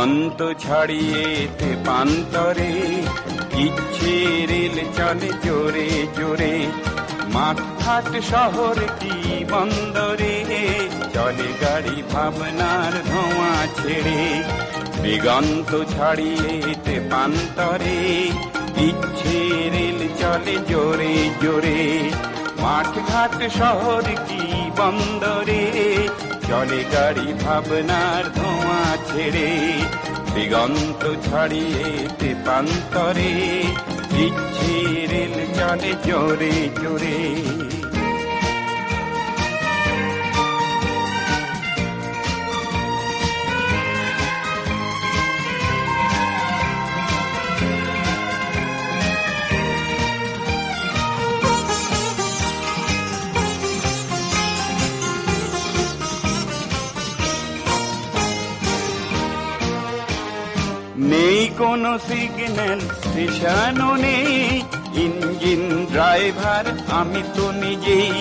দিগন্ত ছাড়িয়ে তেপান্তরে, ইচ্ছে রেল চলে জোরে জোরে। মাঠঘাট শহর কি বন্দরে, চলে গাড়ি ভাবনার ধোঁয়া ছেড়ে। দিগন্ত ছাড়িয়ে তেপান্তরে, ইচ্ছে রেল চলে জোরে জোরে। মাঠঘাট শহর কি বন্দরে, চলে গাড়ি ভাবনার ধোঁয়া ছেড়ে। দিগন্ত ছাড়িয়ে তেপান্তরে, ইচ্ছে রেল চলে জোরে জোরে। নেই কোনো সিগন্যাল স্টেশনও নেই, ইঞ্জিন ড্রাইভার আমি তো নিজেই।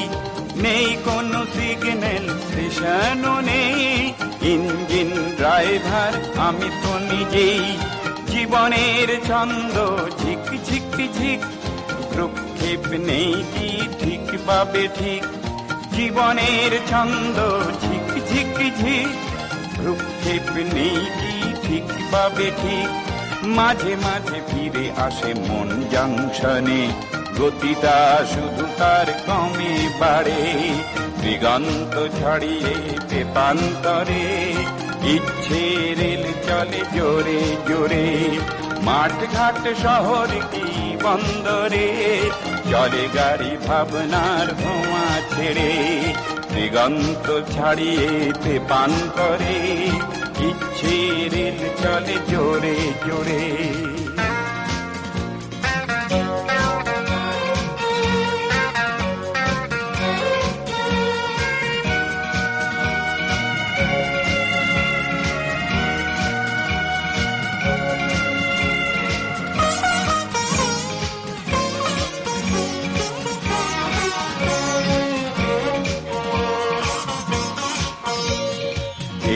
নেই কোনো সিগন্যাল স্টেশনও নেই, ইঞ্জিন ড্রাইভার আমি তো নিজেই। জীবনের ছন্দ ঝিক ঝিক ঝিক, ভ্রুক্ষেপ নেই কি ঠিক পাবে ঠিক। জীবনের ছন্দ ঝিক ঝিক ঝিক, ভ্রুক্ষেপ নেই কি ঠিক পাবে ঠিক। মাঝে মাঝে ফিরে আসে মন জাংশনে, গতিটা শুধু তার কমে বাড়ে। দিগন্ত ছাড়িয়ে তেপান্তরে, ইচ্ছে রেল চলে জোরে জোরে। মাঠঘাট শহর কি বন্দরে, চলে গাড়ি ভাবনার ধোঁয়া ছেড়ে। দিগন্ত ছাড়িয়ে তেপান্তরে, ইচ্ছে রেল চলে জোরে জোরে।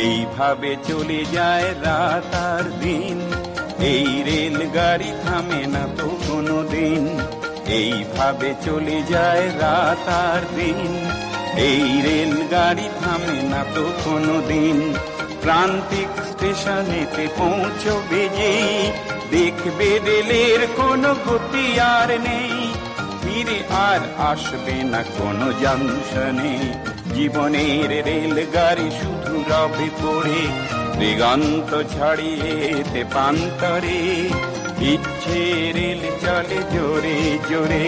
এইভাবে চলে যায় রাত আর দিন, এই রেলগাড়ি থামে না তো কোনো দিন। এইভাবে চলে যায় রাত আর দিন, এই রেলগাড়ি থামে না তো কোনো দিন। প্রান্তিক স্টেশনেতে পৌঁছবে যেই, দেখবে রেলের কোনো গতি আর নেই। ফিরে আর আসবে না কোনো জাংশনে, জীবনের রেলগাড়ি শুধু রবে পড়ে। দিগন্ত ছাড়িয়ে তেপান্তরে, ইচ্ছে রেল চলে জোরে জোরে।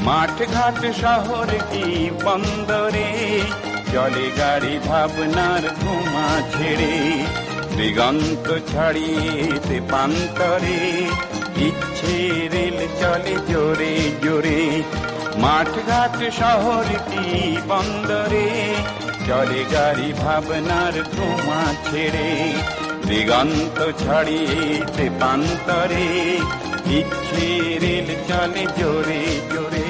মাঠঘাট শহর কি বন্দরে, চলে গাড়ি ভাবনার ধোঁয়া ছেড়ে। দিগন্ত ছাড়িয়ে তেপান্তরে, ইচ্ছে রেল চলে জোরে জোরে। মাঠঘাট শহর কি বন্দরে, চলে গাড়ি ভাবনার ধোঁয়া ছেড়ে। দিগন্ত ছাড়িয়ে তেপান্তরে, ইচ্ছে রেল চলে জোরে জোরে।